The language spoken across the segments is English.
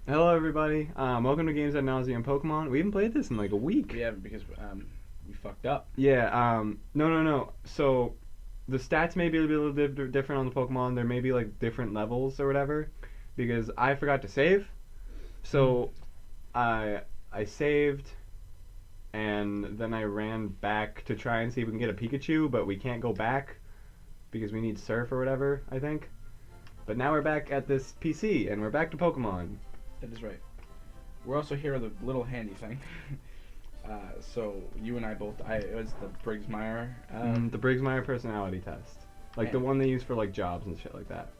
Hello, everybody. Welcome to Games at Nauseam Pokemon. We haven't played this in like a week. We haven't because we fucked up. Yeah. No. So the stats may be a little different on the Pokemon. There may be like different levels or whatever, because I forgot to save. So I saved, and then I ran back to try and see if we can get a Pikachu, but we can't go back because we need Surf or whatever. I think. But now we're back at this PC, and we're back to Pokemon. That is right. We're also here with a little handy thing. So you and I both. It was the Briggs Meyer. The Briggs-Meyer personality test, like the one they use for like jobs and shit like that.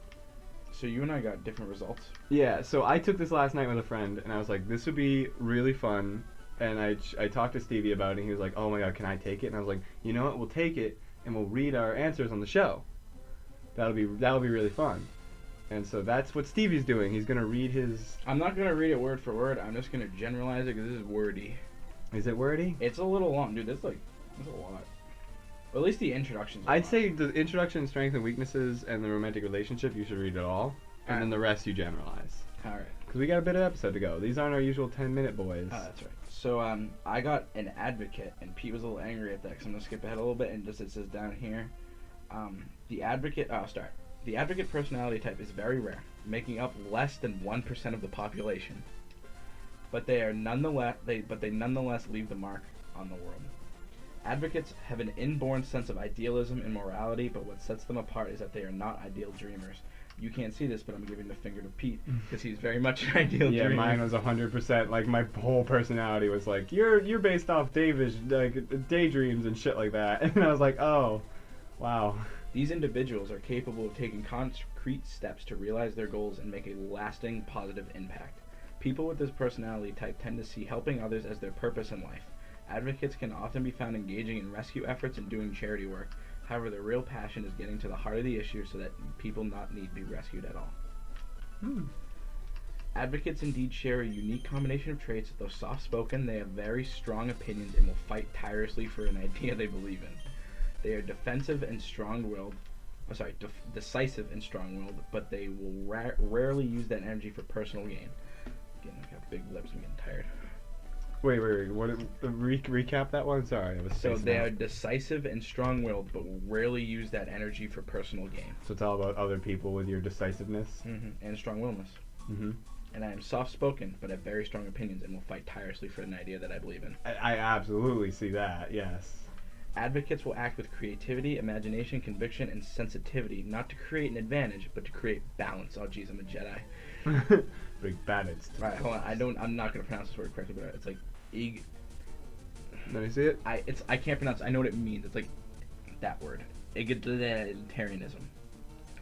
So you and I got different results. Yeah, so I took this last night with a friend, and I was like, this would be really fun. And I talked to Stevie about it, and he was like, oh my god, can I take it? And I was like, you know what, we'll take it, and we'll read our answers on the show. That'll be really fun. And so that's what Stevie's doing. He's gonna read his. I'm not gonna read it word for word. I'm just gonna generalize it because this is wordy. Is it wordy? It's a little long, dude. That's a lot. Or at least the introduction's a I'd lot. say the introduction, strengths and weaknesses, and the romantic relationship, you should read it all. And then the rest you generalize. All right. Because we got a bit of episode to go. These aren't our usual 10-minute boys. Oh, that's right. So I got an advocate, and Pete was a little angry at that because I'm gonna skip ahead a little bit, and just it says down here, the advocate. Oh, I'll start. The advocate personality type is very rare, making up less than 1% of the population. But they nonetheless leave the mark on the world. Advocates have an inborn sense of idealism and morality, but what sets them apart is that they are not ideal dreamers. You can't see this, but I'm giving the finger to Pete because he's very much an ideal Yeah, dreamer. mine was 100%. Like my whole personality was like, you're based off daydreams and shit like that. And I was like, oh, wow. These individuals are capable of taking concrete steps to realize their goals and make a lasting positive impact. People with this personality type tend to see helping others as their purpose in life. Advocates can often be found engaging in rescue efforts and doing charity work. However, their real passion is getting to the heart of the issue so that people not need to be rescued at all. Advocates indeed share a unique combination of traits. Though soft-spoken, they have very strong opinions and will fight tirelessly for an idea they believe in. They are decisive and strong-willed, but they will rarely use that energy for personal gain. Getting like a big lips, I'm getting tired. Wait. What? Recap that one. Sorry, I was. So spacing they out. are decisive and strong-willed, but will rarely use that energy for personal gain. So it's all about other people with your decisiveness. And strong-willedness. Mm-hmm. And I am soft-spoken, but have very strong opinions and will fight tirelessly for an idea that I believe in. I absolutely see that. Yes. Advocates will act with creativity, imagination, conviction, and sensitivity, not to create an advantage, but to create balance. Oh, jeez, I'm a Jedi. Big balanced. Right, hold on. I'm not gonna pronounce this word correctly, but it's like Let me see it. I can't pronounce it. I know what it means. It's like that word. Egalitarianism.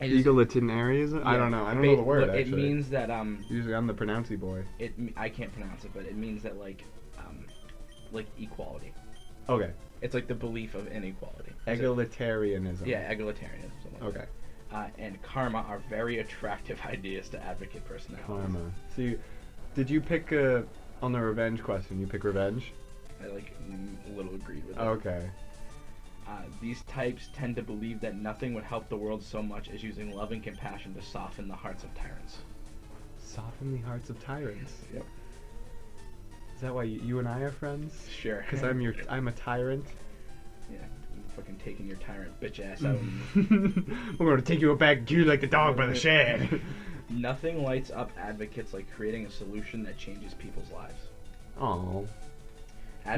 Egalitarianism? I don't know. I don't know the word, It actually. means that Usually I'm the pronouncy boy. I can't pronounce it, but it means that like equality. Okay. It's like the belief of inequality. Egalitarianism. Yeah, egalitarianism. Something like Okay. that. And karma are very attractive ideas to advocate personalities. Karma. So did you pick on the revenge question? You pick revenge? I a little agreed with that. Okay. These types tend to believe that nothing would help the world so much as using love and compassion to soften the hearts of tyrants. Soften the hearts of tyrants. Yep. Is that why you and I are friends? Sure. Because I'm a tyrant. Yeah, I'm fucking taking your tyrant bitch ass out. We're gonna take you back to you like the dog by the shed. Nothing lights up advocates like creating a solution that changes people's lives. Oh.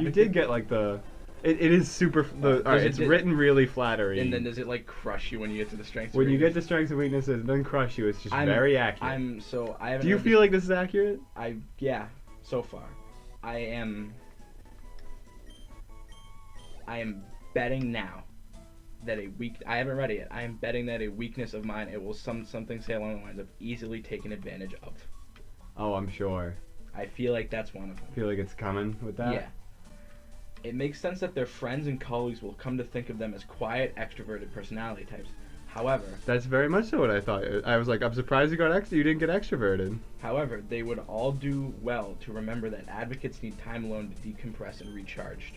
You did get like the. It is super. Alright, it's written really flattery. And then does it like crush you when you get to the strengths? When you get to strengths and weaknesses, it doesn't crush you. It's just very accurate. I haven't. Do you feel like this is accurate? Yeah, so far. I am betting now that I haven't read it yet. I am betting that a weakness of mine, it will something say along the lines of easily taken advantage of. Oh, I'm sure. I feel like that's one of them. Feel like it's coming with that? Yeah. It makes sense that their friends and colleagues will come to think of them as quiet, extroverted personality types. However, that's very much so what I thought. I was like, I'm surprised you didn't get extroverted. However, they would all do well to remember that advocates need time alone to decompress and recharge.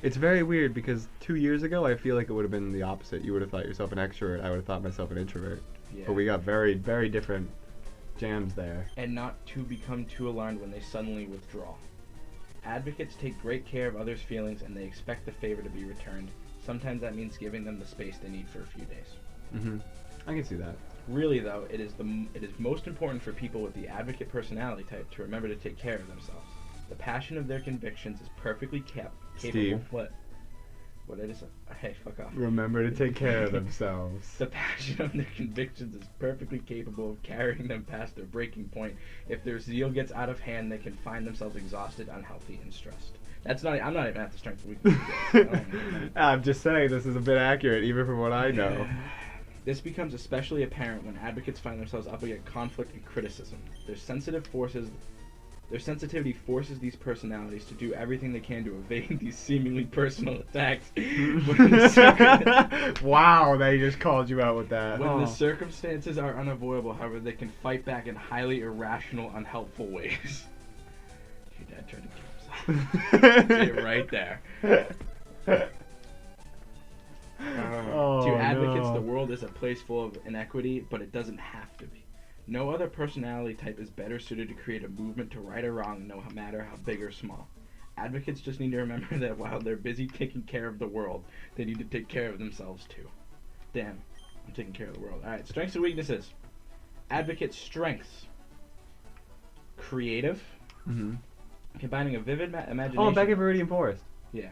It's very weird because 2 years ago, I feel like it would have been the opposite. You would have thought yourself an extrovert. I would have thought myself an introvert. Yeah. But we got very, very different Jam's there. and not to become too alarmed when they suddenly withdraw. Advocates take great care of others' feelings and they expect the favor to be returned. Sometimes that means giving them the space they need for a few days. Mm-hmm. I can see that. Really, though, it is most important for people with the advocate personality type to remember to take care of themselves. The passion of their convictions is perfectly capable. Steve. What? What did I say? Hey, fuck off. Remember to take care of themselves. The passion of their convictions is perfectly capable of carrying them past their breaking point. If their zeal gets out of hand, they can find themselves exhausted, unhealthy, and stressed. That's not. I'm not even at the strength of weakness. I'm just saying this is a bit accurate, even from what I know. This becomes especially apparent when advocates find themselves up against conflict and criticism. Their sensitivity forces these personalities to do everything they can to evade these seemingly personal attacks. Wow, they just called you out with that. When the circumstances are unavoidable, however, they can fight back in highly irrational, unhelpful ways. Your dad tried to kill himself. See it right there. To advocates, the world is a place full of inequity, but it doesn't have to be. No other personality type is better suited to create a movement to right or wrong, no matter how big or small. Advocates just need to remember that while they're busy taking care of the world, they need to take care of themselves too. Damn, I'm taking care of the world. Alright, strengths and weaknesses. Advocate strengths. Creative. Mm-hmm. Combining a vivid imagination. Oh, I'm back at Viridian Forest. Yeah,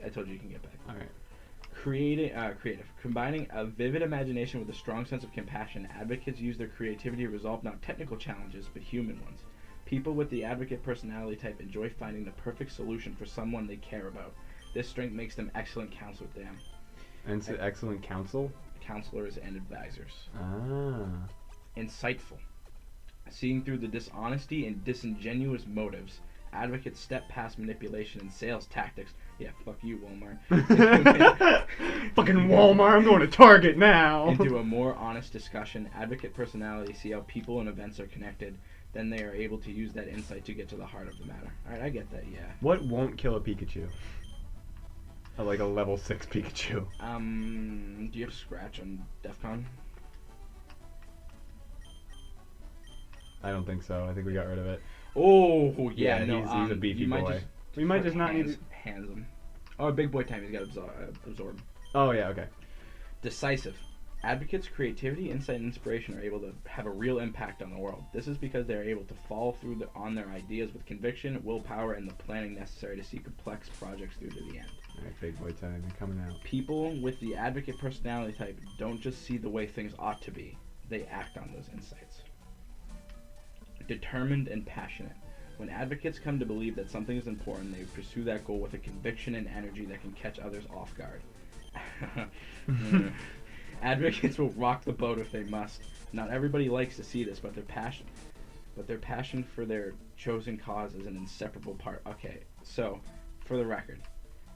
I told you you can get back. Alright. Creative. Combining a vivid imagination with a strong sense of compassion, advocates use their creativity to resolve not technical challenges, but human ones. People with the advocate personality type enjoy finding the perfect solution for someone they care about. This strength makes them excellent counselors. And it's excellent counsel? Counselors and advisors. Ah. Insightful. Seeing through the dishonesty and disingenuous motives, advocates step past manipulation and sales tactics. Yeah, fuck you, Walmart. Fucking Walmart, I'm going to Target now. Into a more honest discussion, advocate personalities see how people and events are connected. Then they are able to use that insight to get to the heart of the matter. Alright, I get that, yeah. What won't kill a Pikachu? Like a level 6 Pikachu. Do you have Scratch on DEF CON? I don't think so. I think we got rid of it. Oh, yeah, no. He's a beefy boy. We might just not need to... Hands him. Oh, big boy time, he's got absorb. Oh, yeah, okay. Decisive. Advocates' creativity, insight, and inspiration are able to have a real impact on the world. This is because they are able to follow through on their ideas with conviction, willpower, and the planning necessary to see complex projects through to the end. Alright, big boy time, you're coming out. People with the advocate personality type don't just see the way things ought to be, they act on those insights. Determined and passionate. When advocates come to believe that something is important, they pursue that goal with a conviction and energy that can catch others off guard. Advocates will rock the boat if they must. Not everybody likes to see this, but their passion for their chosen cause is an inseparable part. Okay, so for the record,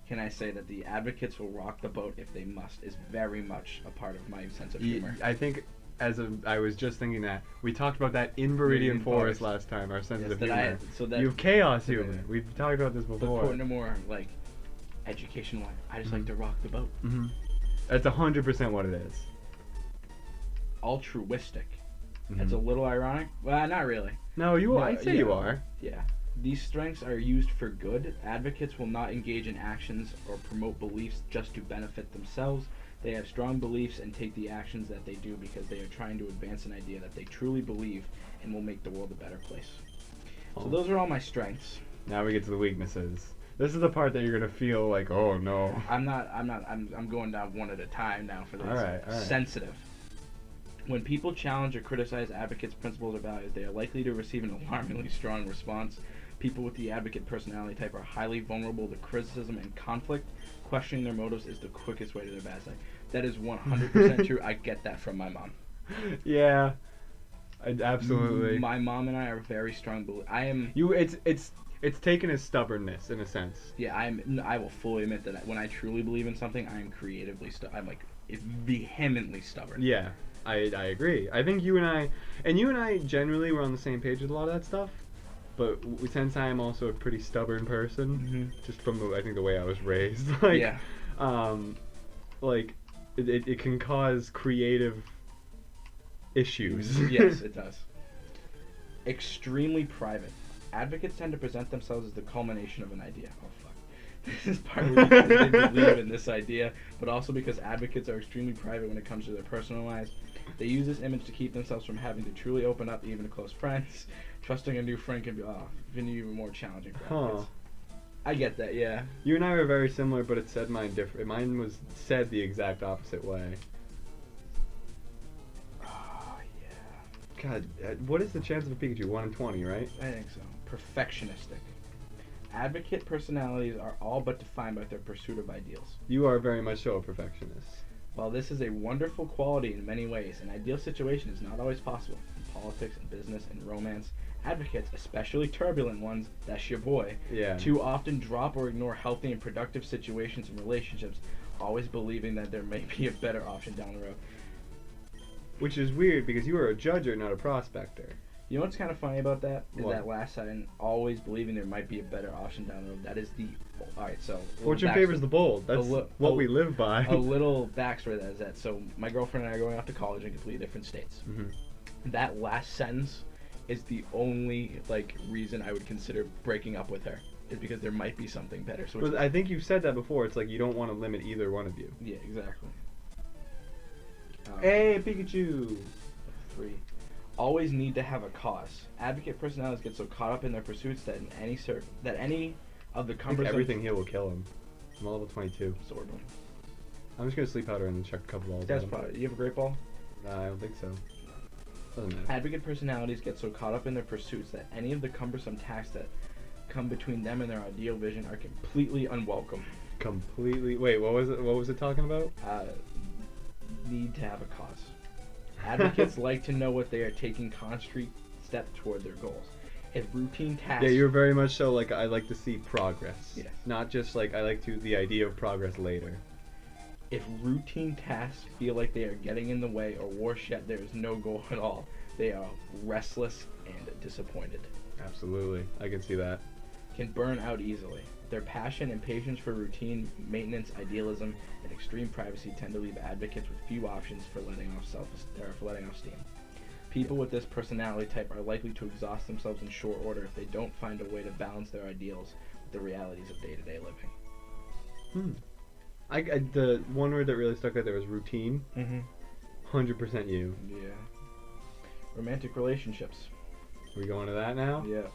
can I say that the advocates will rock the boat if they must is very much a part of my sense of humor. I think I was just thinking that we talked about that in Viridian Forest last time. Our sense of humor. You have chaos humor. We've talked about this before. But putting a more like educational one, I just like to rock the boat. Mm-hmm. That's 100% what it is. Altruistic. Mm-hmm. That's a little ironic. Well, not really. No, you are. I'd say you are. Yeah. These strengths are used for good. Advocates will not engage in actions or promote beliefs just to benefit themselves. They have strong beliefs and take the actions that they do because they are trying to advance an idea that they truly believe and will make the world a better place. So those are all my strengths. Now we get to the weaknesses. This is the part that you're gonna feel like, oh no. I'm going down one at a time now for this. All right. Sensitive. When people challenge or criticize advocates' principles or values, they are likely to receive an alarmingly strong response. People with the advocate personality type are highly vulnerable to criticism and conflict. Questioning their motives is the quickest way to their bad side. That is 100% true. I get that from my mom. Yeah, absolutely. My mom and I are very strong. It's taken as stubbornness in a sense. Yeah, I will fully admit that when I truly believe in something, I am creatively I'm like vehemently stubborn. Yeah, I agree. I think you and I generally were on the same page with a lot of that stuff. But since I am also a pretty stubborn person, just from the way I was raised, it can cause creative issues. Yes, it does. Extremely private. Advocates tend to present themselves as the culmination of an idea. Oh fuck. This is partly because they believe in this idea, but also because advocates are extremely private when it comes to their personal lives. They use this image to keep themselves from having to truly open up even to close friends. Trusting a new friend can be even more challenging for advocates. I get that, yeah. You and I were very similar, but it said mine different. Mine was said the exact opposite way. Oh, yeah. God, what is the chance of a Pikachu? 1 in 20, right? I think so. Perfectionistic. Advocate personalities are all but defined by their pursuit of ideals. You are very much so a perfectionist. While this is a wonderful quality in many ways, an ideal situation is not always possible. In politics and business and romance, advocates, especially turbulent ones, that's your boy, Yeah. too often drop or ignore healthy and productive situations and relationships, always believing that there may be a better option down the road. Which is weird because you are a judger, not a prospector. You know what's kind of funny about that? Is What? that last sentence, always believing there might be a better option down the road. That is the... Alright, so... Fortune favors the bold. That's what we live by. A little backstory to that is that, so my girlfriend and I are going off to college in completely different states. Mm-hmm. That last sentence is the only, like, reason I would consider breaking up with her. Is because there might be something better. So it's But I think you've said that before. It's like you don't want to limit either one of you. yeah, exactly. Hey, Pikachu! 3. Always need to have a cause. Advocate personalities get so caught up in their pursuits that any of the I think cumbersome... everything here will kill him. I'm a level 22. Sword one. I'm just gonna sleep powder and check a couple balls. That's at him. probably... You have a great ball? I don't think so. Doesn't matter. Advocate personalities get so caught up in their pursuits that any of the cumbersome tasks that come between them and their ideal vision are completely unwelcome. Completely. Wait, what was it? What was it talking about? Need to have a cause. Advocates like to know what they are taking concrete steps toward their goals. If routine tasks... Yeah, you're very much so like I like to see progress. Yes. Not just like I like to the idea of progress later. If routine tasks feel like they are getting in the way, or worse yet, there is no goal at all, they are restless and disappointed. Absolutely, I can see that. Can burn out easily. Their passion and patience for routine, maintenance, idealism, and extreme privacy tend to leave advocates with few options for letting off steam. People with this personality type are likely to exhaust themselves in short order if they don't find a way to balance their ideals with the realities of day-to-day living. The one word that really stuck out there was routine. 100% you. Yeah. Romantic relationships. Are we going to that now? Yeah.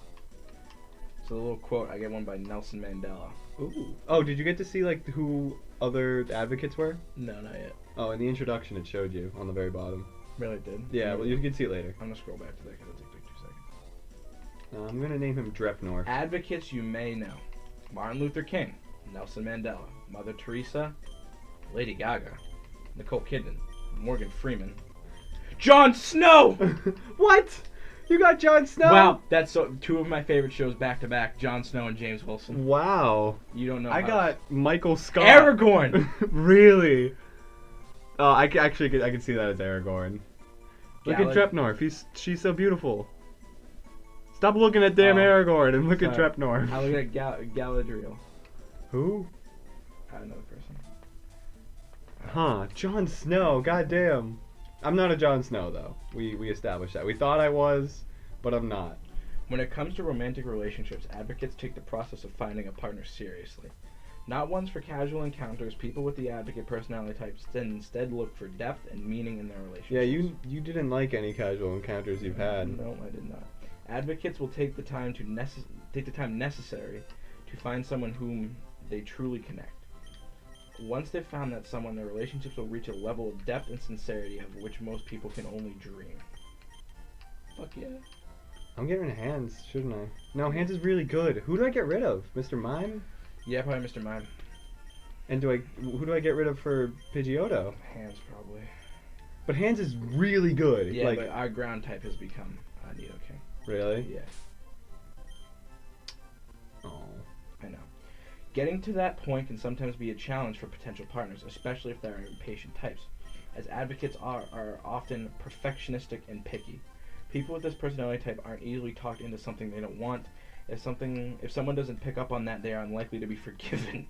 So a little quote, I get one by Nelson Mandela. Ooh. Oh, did you get to see like who other advocates were? No, not yet. Oh, in the introduction it showed you on the very bottom. Really did? Yeah, well you can see it later. I'm gonna scroll back to that because it'll take like 2 seconds. I'm gonna name him Drepnor. Advocates you may know: Martin Luther King, Nelson Mandela, Mother Teresa, Lady Gaga, Nicole Kidman, Morgan Freeman, Jon Snow. What? You got Jon Snow? Wow, that's two of my favorite shows back to back: Jon Snow and James Wilson. Wow. You don't know. I got Michael Scott. Aragorn. Really? Oh, I can see that as Aragorn. Look at Galad- Drepnor. She's so beautiful. Stop looking at damn Oh, Aragorn and look at sorry. Drepnor. I look at Galadriel. Who? Another person. Huh? Jon Snow. Goddamn. I'm not a Jon Snow though. We established that. We thought I was, but I'm not. When it comes to romantic relationships, advocates take the process of finding a partner seriously. Not ones for casual encounters, people with the advocate personality types instead look for depth and meaning in their relationships. Yeah, you didn't like any casual encounters you've had. No, I did not. Advocates will take the time necessary to find someone whom they truly connect. Once they've found that someone, their relationships will reach a level of depth and sincerity of which most people can only dream. Fuck yeah. I'm getting rid of Hands, shouldn't I? No, Hands is really good. Who do I get rid of? Mr. Mime? Yeah, probably Mr. Mime. And who do I get rid of for Pidgeotto? Hands, probably. But Hands is really good. Yeah, like, but our ground type has become Nidoking. really? Yeah, Oh. I know. Getting to that point can sometimes be a challenge for potential partners, especially if they're impatient types, as advocates are often perfectionistic and picky. People with this personality type aren't easily talked into something they don't want. If someone doesn't pick up on that, they are unlikely to be forgiven.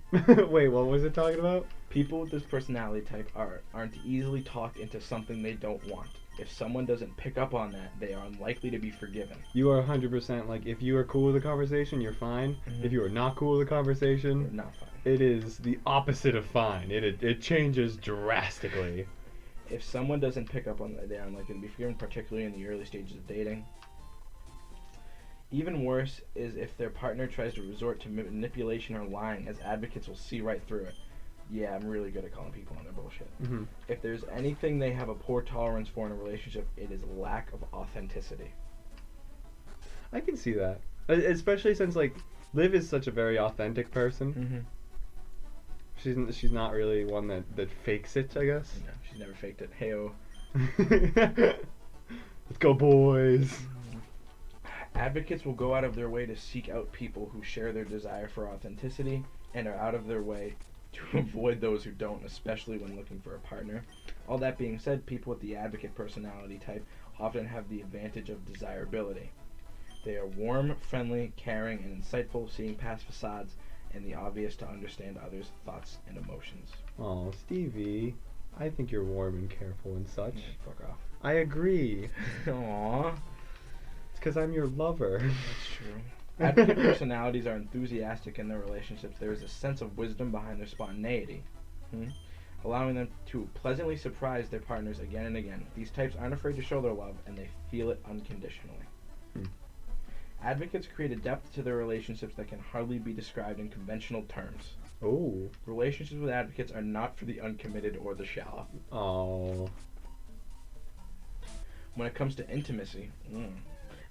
Wait, what was it talking about? People with this personality type aren't easily talked into something they don't want. If someone doesn't pick up on that, they are unlikely to be forgiven. You are 100% like, if you are cool with the conversation, you're fine. If you are not cool with the We're conversation, not fine. it is the opposite of fine. It changes drastically. If someone doesn't pick up on that, they are unlikely to be forgiven, particularly in the early stages of dating. Even worse is if their partner tries to resort to manipulation or lying, as advocates will see right through it. Yeah, I'm really good at calling people on their bullshit. Mm-hmm. If there's anything they have a poor tolerance for in a relationship, it is lack of authenticity. I can see that. Especially since, like, Liv is such a very authentic person. She's not really one that fakes it, I guess. No, she's never faked it. Heyo. Let's go, boys. Advocates will go out of their way to seek out people who share their desire for authenticity and are out of their way to avoid those who don't, especially when looking for a partner. All that being said, people with the advocate personality type often have the advantage of desirability. They are warm, friendly, caring, and insightful, seeing past facades and the obvious to understand others' thoughts and emotions. Oh, Stevie, I think you're warm and careful and such. Fuck off. I agree. Aww. It's because I'm your lover. That's true. Advocate personalities are enthusiastic in their relationships. There is a sense of wisdom behind their spontaneity, allowing them to pleasantly surprise their partners again and again. These types aren't afraid to show their love, and they feel it unconditionally. Advocates create a depth to their relationships that can hardly be described in conventional terms. Oh. Relationships with advocates are not for the uncommitted or the shallow. Oh. When it comes to intimacy,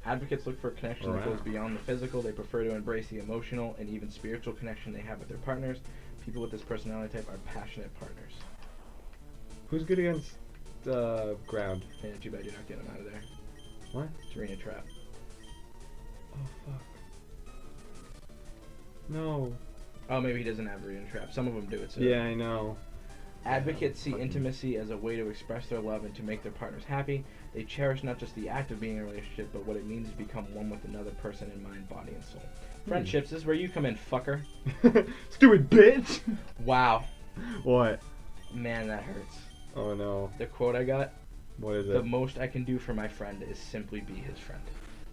advocates look for a connection that goes beyond the physical. They prefer to embrace the emotional and even spiritual connection they have with their partners. People with this personality type are passionate partners. Who's good against ground? Yeah, too bad you're not getting them out of there. What? Serena Trap. Oh, fuck. No. Oh, maybe he doesn't have Serena Trap. Some of them do it, so. Yeah, I know. Advocates see intimacy as a way to express their love and to make their partners happy. They cherish not just the act of being in a relationship, but what it means to become one with another person in mind, body, and soul. Friendships, this is where you come in, fucker. Stupid bitch! Wow. What? Man, that hurts. Oh, no. The quote I got, What is the it? most I can do for my friend is simply be his friend.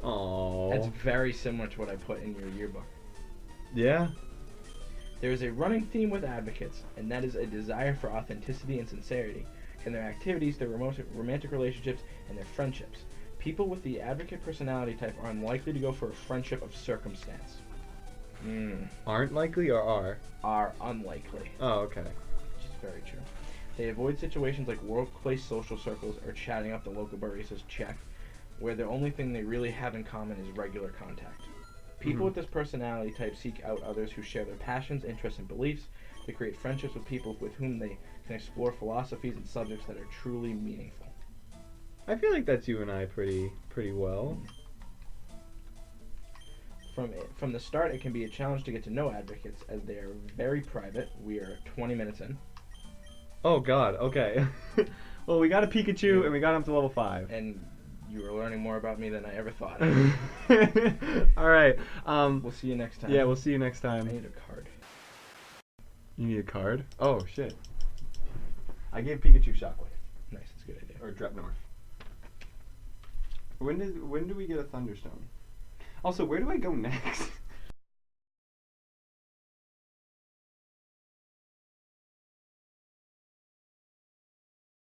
Oh. That's very similar to what I put in your yearbook. Yeah? There is a running theme with advocates, and that is a desire for authenticity and sincerity in their activities, their romantic relationships, and their friendships. People with the advocate personality type are unlikely to go for a friendship of circumstance. Aren't likely or are? Are unlikely. Oh, okay. Which is very true. They avoid situations like workplace social circles or chatting up the local baristas check, where the only thing they really have in common is regular contact. People with this personality type seek out others who share their passions, interests, and beliefs. They create friendships with people with whom they can explore philosophies and subjects that are truly meaningful. I feel like that's you and I pretty well. From the start, it can be a challenge to get to know advocates, as they are very private. We are 20 minutes in. Oh, God. Okay. Well, we got a Pikachu, and we got him to level 5. And you are learning more about me than I ever thought. All right. We'll see you next time. Yeah, we'll see you next time. I need a card. You need a card? Oh, shit. I gave Pikachu Shockwave. Nice, that's a good idea. Or Dretnorth. When do we get a Thunderstone? Also, where do I go next?